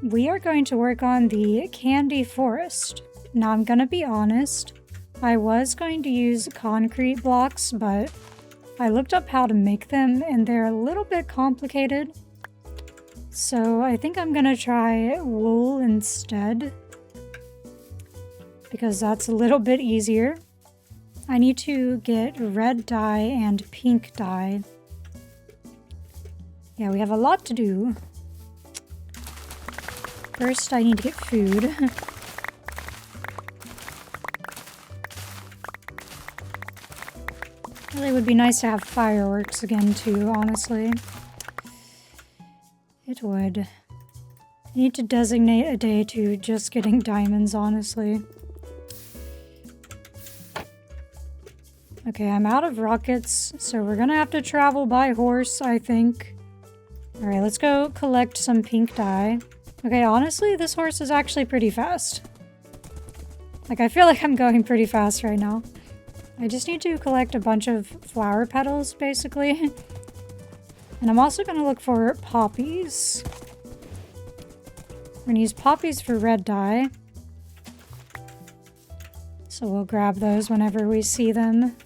we are going to work on the candy forest. Now, I'm gonna be honest. I was going to use concrete blocks, but I looked up how to make them and they're a little bit complicated. So I think I'm gonna try wool instead, because that's a little bit easier. I need to get red dye and pink dye. Yeah, we have a lot to do. First, I need to get food. Really would be nice to have fireworks again too, honestly. It would. I need to designate a day to just getting diamonds, honestly. Okay, I'm out of rockets, so we're gonna have to travel by horse, I think. Alright, let's go collect some pink dye. Okay, honestly, this horse is actually pretty fast. Like, I feel like I'm going pretty fast right now. I just need to collect a bunch of flower petals, basically. And I'm also gonna look for poppies. We're gonna use poppies for red dye. So we'll grab those whenever we see them.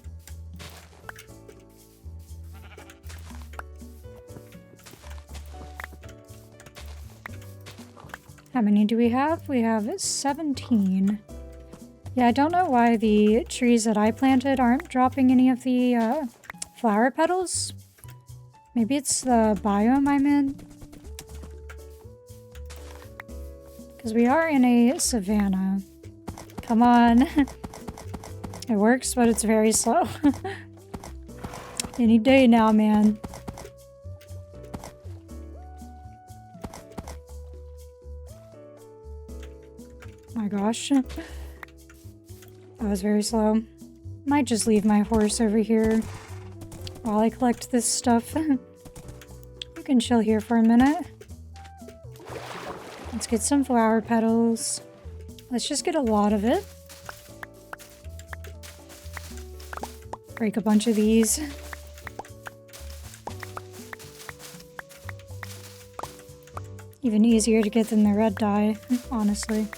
How many do we have? We have 17. Yeah, I don't know why the trees that I planted aren't dropping any of the flower petals. Maybe it's the biome I'm in. Because we are in a savanna. Come on. It works, but it's very slow. Any day now, man. My gosh. That was very slow. Might just leave my horse over here while I collect this stuff. You can chill here for a minute. Let's get some flower petals. Let's just get a lot of it. Break a bunch of these. Even easier to get than the red dye, honestly.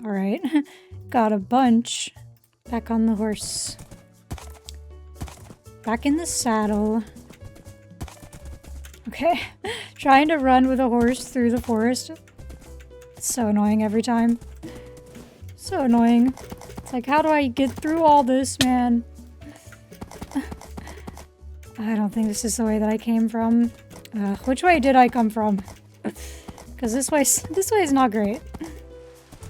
Alright, got a bunch. Back on the horse. Back in the saddle. Okay, trying to run with a horse through the forest. It's so annoying every time. So annoying. It's like, how do I get through all this, man? I don't think this is the way that I came from. Which way did I come from? Because this way is not great.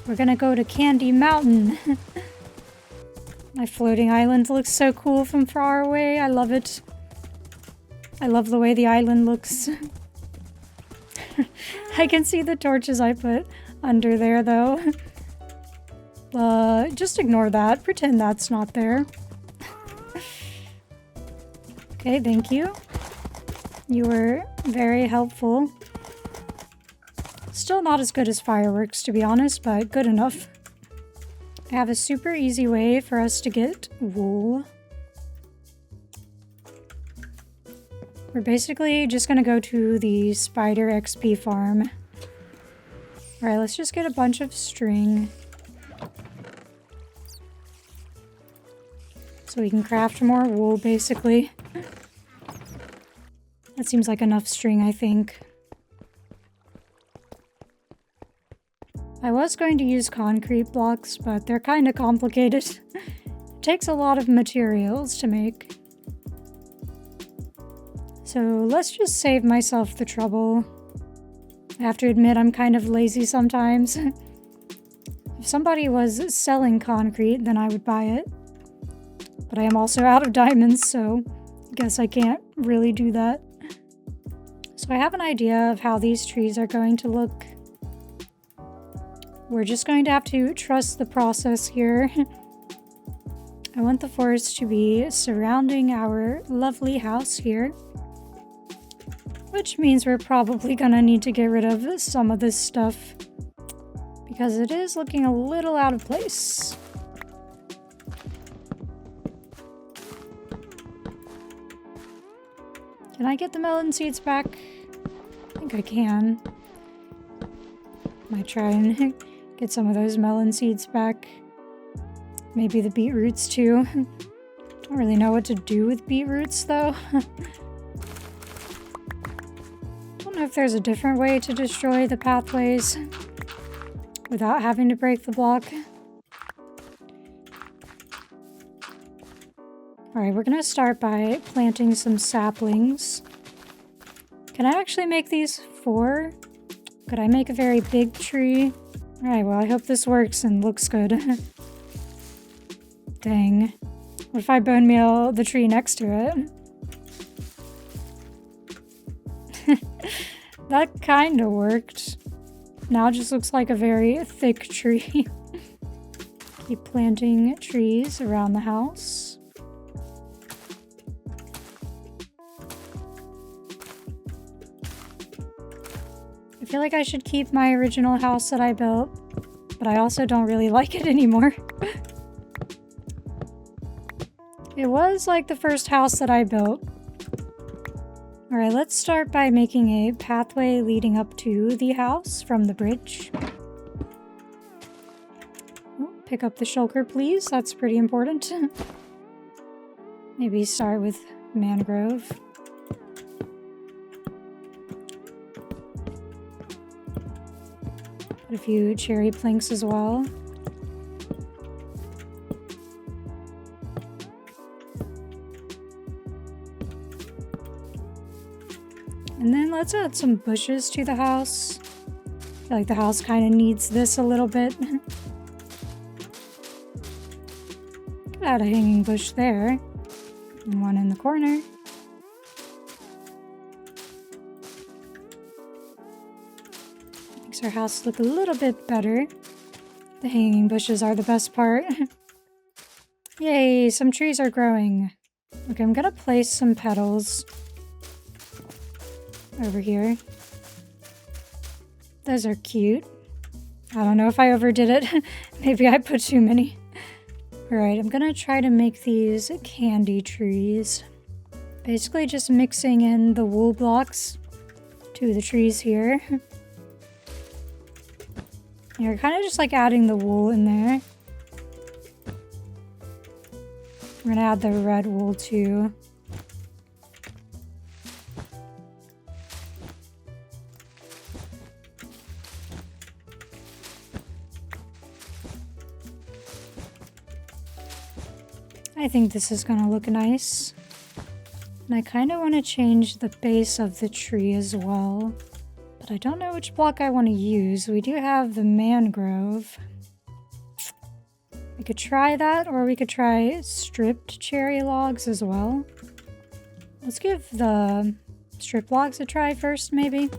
We're gonna go to Candy Mountain. My floating island looks so cool from far away. I love it. I love the way the island looks. I can see the torches I put under there, though. Just ignore that. Pretend that's not there. Okay, thank you. You were very helpful. Still not as good as fireworks, to be honest, but good enough. I have a super easy way for us to get wool. We're basically just gonna go to the spider XP farm. Alright, let's just get a bunch of string. So we can craft more wool, basically. That seems like enough string, I think. I was going to use concrete blocks, but they're kind of complicated. It takes a lot of materials to make. So let's just save myself the trouble. I have to admit I'm kind of lazy sometimes. If somebody was selling concrete, then I would buy it. But I am also out of diamonds, so I guess I can't really do that. So I have an idea of how these trees are going to look. We're just going to have to trust the process here. I want the forest to be surrounding our lovely house here. Which means we're probably gonna need to get rid of some of this stuff. Because it is looking a little out of place. Can I get the melon seeds back? think I can. Might try and get some of those melon seeds back. Maybe the beetroots too. Don't really know what to do with beetroots though. Don't know if there's a different way to destroy the pathways without having to break the block. Alright, we're gonna start by planting some saplings. Can I actually make these 4? Could I make a very big tree? Alright, well I hope this works and looks good. Dang. What if I bone meal the tree next to it? That kinda worked. Now it just looks like a very thick tree. Keep planting trees around the house. I feel like I should keep my original house that I built, but I also don't really like it anymore. It was like the first house that I built. Alright, let's start by making a pathway leading up to the house from the bridge. Oh, pick up the shulker, please. That's pretty important. Maybe start with mangrove. Put a few cherry planks as well. And then let's add some bushes to the house. I feel like the house kind of needs this a little bit. Could add a hanging bush there. And one in the corner. Makes our house look a little bit better. The hanging bushes are the best part. Yay, some trees are growing. Okay, I'm gonna place some petals over here. Those are cute. I don't know if I overdid it. Maybe I put too many. Alright, I'm gonna try to make these candy trees. Basically just mixing in the wool blocks to the trees here. You're kind of just like adding the wool in there. We're gonna add the red wool too. I think this is gonna look nice. And I kind of want to change the base of the tree as well. But I don't know which block I want to use. We do have the mangrove. We could try that, or we could try stripped cherry logs as well. Let's give the strip logs a try first, maybe.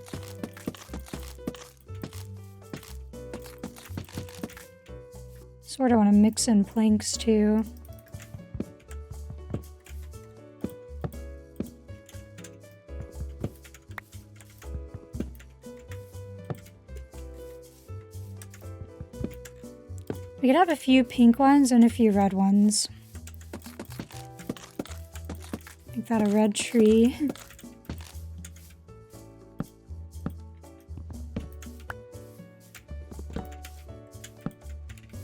Sort of want to mix in planks too. We could have a few pink ones and a few red ones. Make that a red tree.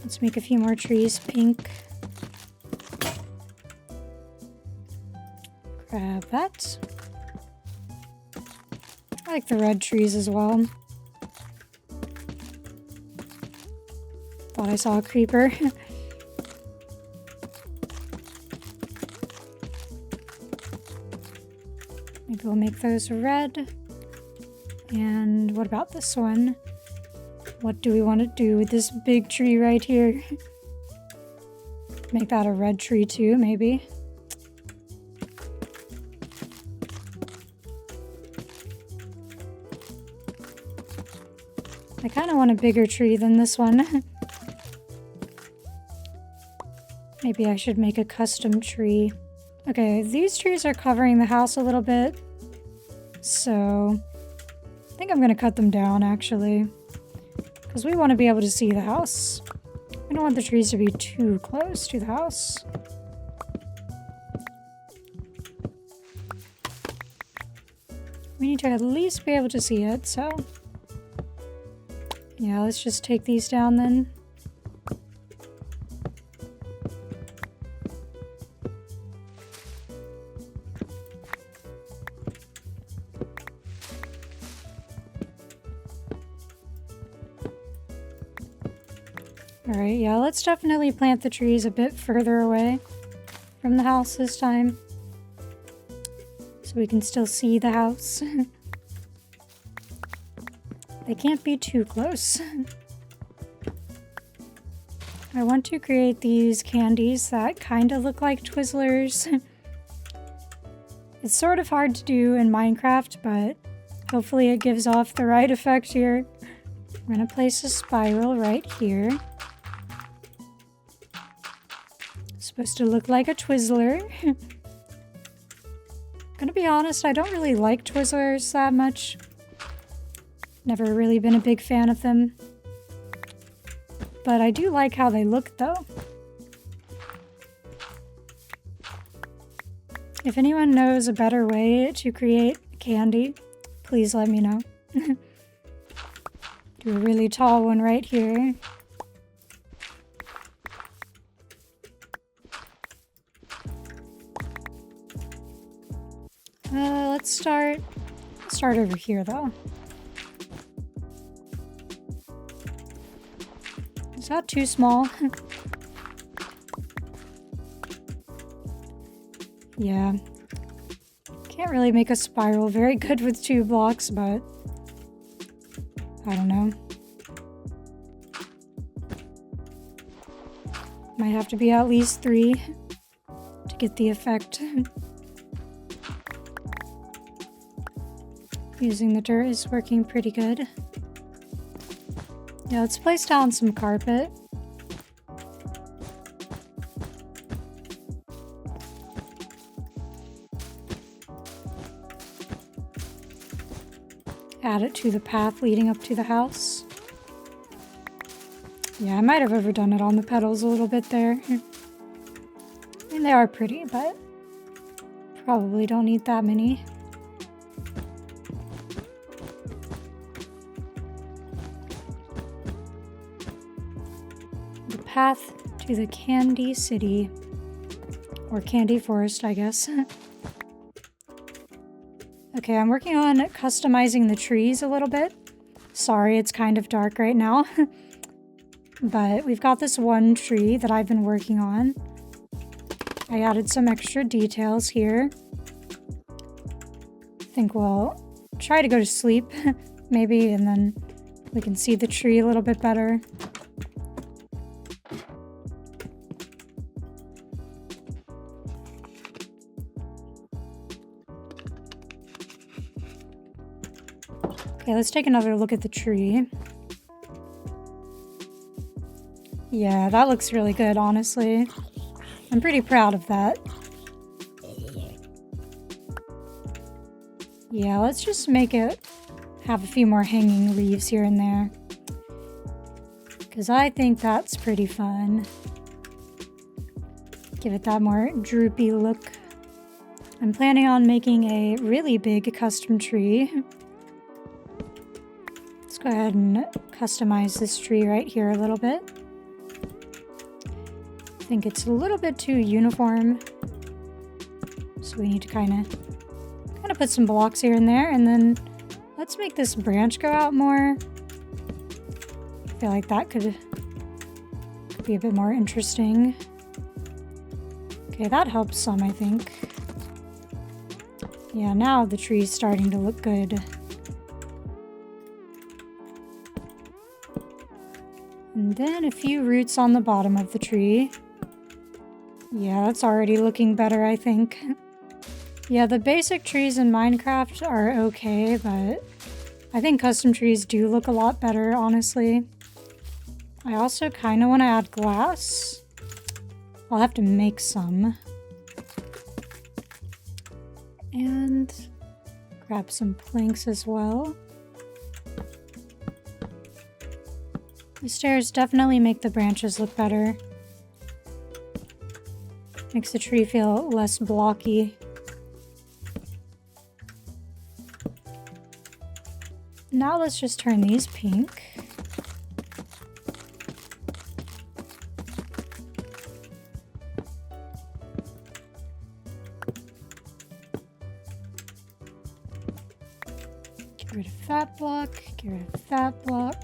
Let's make a few more trees pink. Grab that. I like the red trees as well. Thought I saw a creeper. Maybe we'll make those red. And what about this one? What do we want to do with this big tree right here? Make that a red tree too, maybe. I kind of want a bigger tree than this one. Maybe I should make a custom tree. Okay, these trees are covering the house a little bit. So I think I'm going to cut them down actually. Because we want to be able to see the house. We don't want the trees to be too close to the house. We need to at least be able to see it, so... Yeah, let's just take these down then. Alright, yeah, let's definitely plant the trees a bit further away from the house this time. So we can still see the house. They can't be too close. I want to create these candies that kind of look like Twizzlers. It's sort of hard to do in Minecraft, but hopefully it gives off the right effect here. I'm going to place a spiral right here. It's supposed to look like a Twizzler. Gonna be honest, I don't really like Twizzlers that much. Never really been a big fan of them. But I do like how they look, though. If anyone knows a better way to create candy, please let me know. Do a really tall one right here. Let's start over here, though. Is that too small? Yeah. Can't really make a spiral very good with 2 blocks, but I don't know. Might have to be at least 3 to get the effect. Using the dirt is working pretty good. Yeah, let's place down some carpet. Add it to the path leading up to the house. Yeah, I might have overdone it on the petals a little bit there. I mean, they are pretty, but probably don't need that many. The path to the Candy City, or Candy Forest, I guess. Okay, I'm working on customizing the trees a little bit. Sorry, it's kind of dark right now. But we've got this one tree that I've been working on. I added some extra details here. I think we'll try to go to sleep, maybe, and then we can see the tree a little bit better. Okay, let's take another look at the tree. Yeah, that looks really good, honestly. I'm pretty proud of that. Yeah, let's just make it have a few more hanging leaves here and there. Because I think that's pretty fun. Give it that more droopy look. I'm planning on making a really big custom tree. Let's go ahead and customize this tree right here a little bit. I think it's a little bit too uniform, so we need to kind of put some blocks here and there, and then let's make this branch go out more. I feel like that could be a bit more interesting. Okay, that helps some, I think. Yeah, now the tree's starting to look good. And then a few roots on the bottom of the tree. Yeah, that's already looking better, I think. Yeah, the basic trees in Minecraft are okay, but I think custom trees do look a lot better, honestly. I also kind of want to add glass. I'll have to make some. And grab some planks as well. The stairs definitely make the branches look better. Makes the tree feel less blocky. now let's just turn these pink. Get rid of that block, get rid of that block.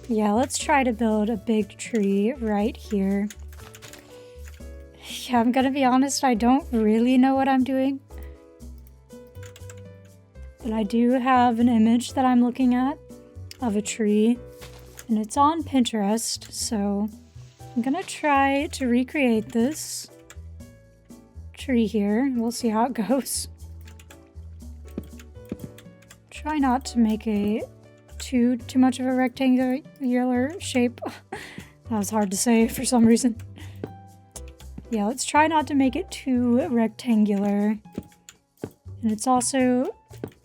Yeah, let's try to build a big tree right here. Yeah, I'm gonna be honest, I don't really know what I'm doing. But I do have an image that I'm looking at of a tree, and it's on Pinterest, so I'm gonna try to recreate this tree here. We'll see how it goes. Try not to make a too much of a rectangular shape. That was hard to say for some reason. Yeah, let's try not to make it too rectangular. And it's also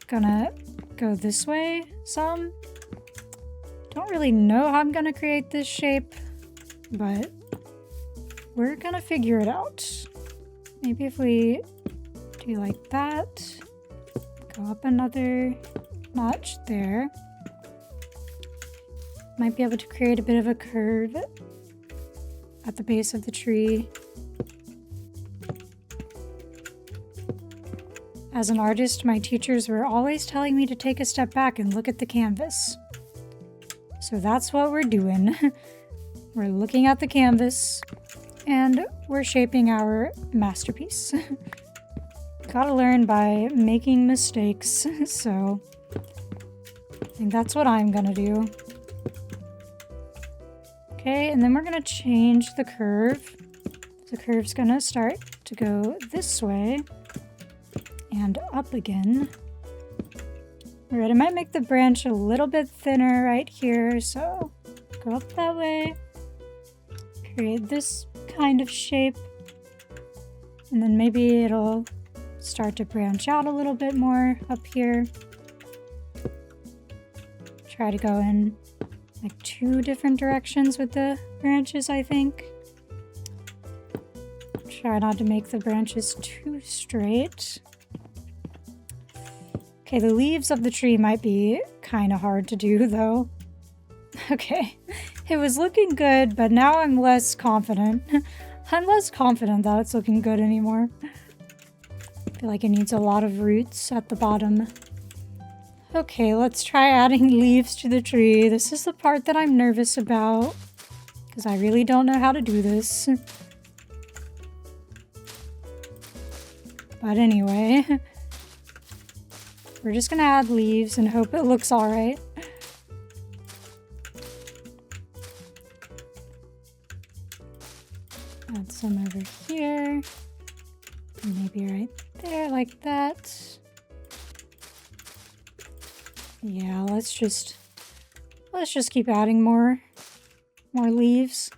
gonna go this way some. Don't really know how I'm gonna create this shape, but we're gonna figure it out. Maybe if we do like that, go up another notch there. Might be able to create a bit of a curve at the base of the tree. As an artist, my teachers were always telling me to take a step back and look at the canvas. So that's what we're doing. We're looking at the canvas and we're shaping our masterpiece. Gotta learn by making mistakes, so I think that's what I'm gonna do. Okay, and then we're gonna change the curve. The curve's gonna start to go this way and up again. All right, I might make the branch a little bit thinner right here, so go up that way, create this kind of shape, and then maybe it'll start to branch out a little bit more up here. Try to go in like 2 different directions with the branches, I think. Try not to make the branches too straight. Okay, the leaves of the tree might be kind of hard to do though. Okay, it was looking good, but now I'm less confident. I'm less confident that it's looking good anymore. I feel like it needs a lot of roots at the bottom. Okay, let's try adding leaves to the tree. This is the part that I'm nervous about, because I really don't know how to do this. But anyway, we're just gonna add leaves and hope it looks alright. Add some over here. And maybe right there, like that. Yeah, let's just keep adding more leaves.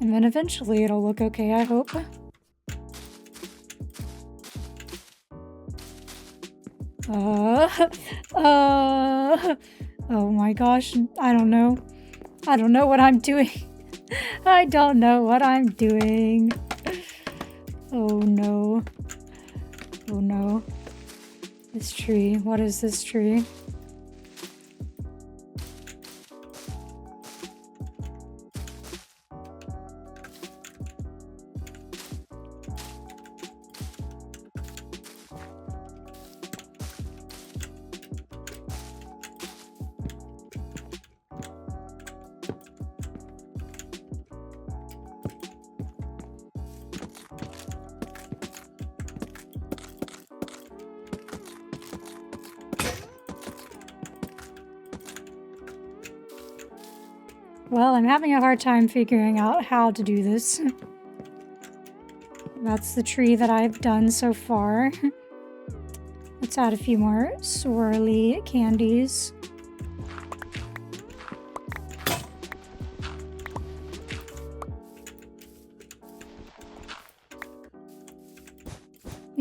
And then eventually it'll look okay, I hope. Oh my gosh, I don't know. I don't know what I'm doing. I don't know what I'm doing. Oh no. Oh no. This tree, what is this tree? Well, I'm having a hard time figuring out how to do this. That's the tree that I've done so far. Let's add a few more swirly candies.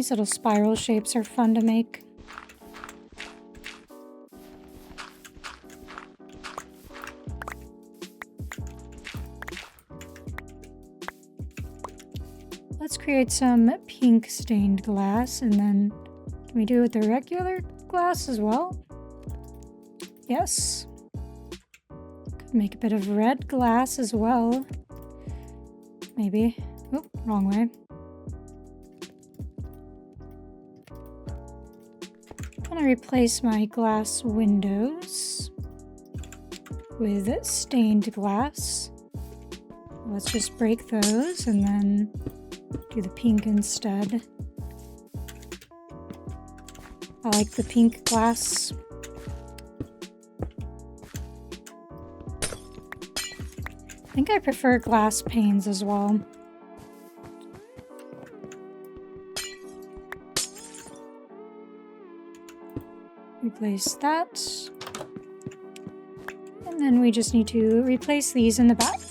These little spiral shapes are fun to make. Let's create some pink stained glass, and then can we do it with the regular glass as well? Yes. Could make a bit of red glass as well. Maybe. Oop, wrong way. I'm gonna replace my glass windows with stained glass. Let's just break those and then do the pink instead. I like the pink glass. I think I prefer glass panes as well. Replace that. And then we just need to replace these in the back.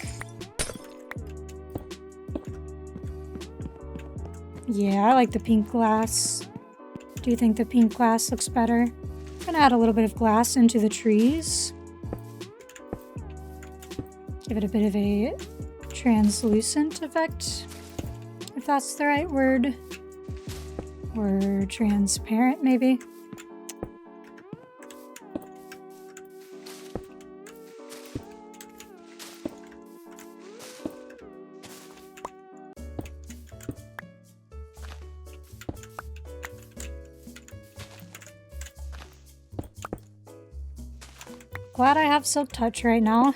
Yeah, I like the pink glass. Do you think the pink glass looks better? I'm gonna add a little bit of glass into the trees. Give it a bit of a translucent effect, if that's the right word. Or transparent, maybe. Glad I have Silk Touch right now.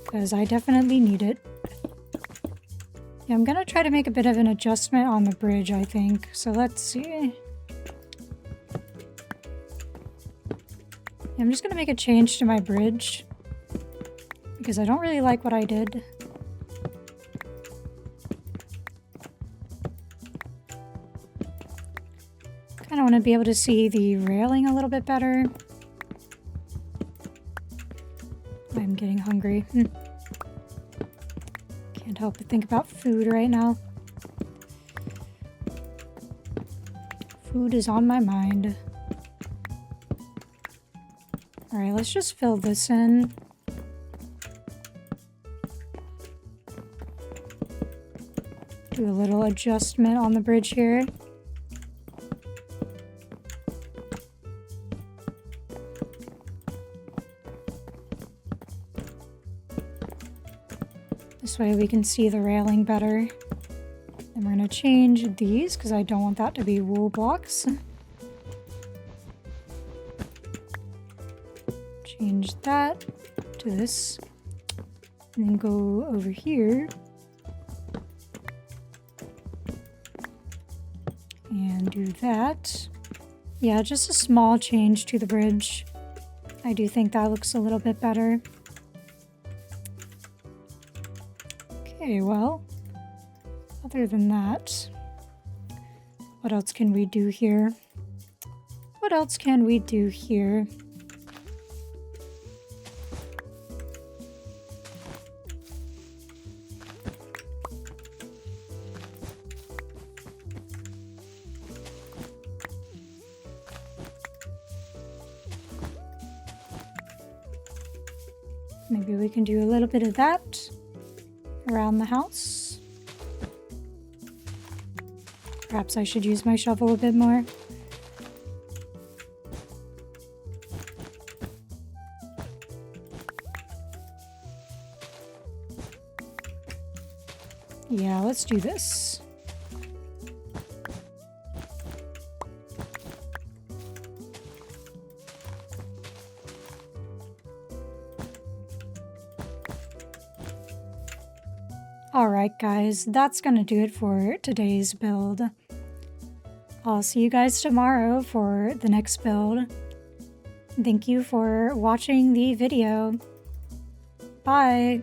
Because I definitely need it. Yeah, I'm gonna try to make a bit of an adjustment on the bridge, I think. So let's see. Yeah, I'm just gonna make a change to my bridge. Because I don't really like what I did. Kinda wanna be able to see the railing a little bit better. I'm getting hungry. Can't help but think about food right now. Food is on my mind. Alright, let's just fill this in. Do a little adjustment on the bridge here. This way we can see the railing better. And we're going to change these because I don't want that to be wool blocks. Change that to this. And then go over here. And do that. Yeah, just a small change to the bridge. I do think that looks a little bit better. Okay, well, other than that, what else can we do here? What else can we do here? Maybe we can do a little bit of that around the house. Perhaps I should use my shovel a bit more. Yeah, let's do this. Alright guys, that's gonna do it for today's build. I'll see you guys tomorrow for the next build. Thank you for watching the video. Bye!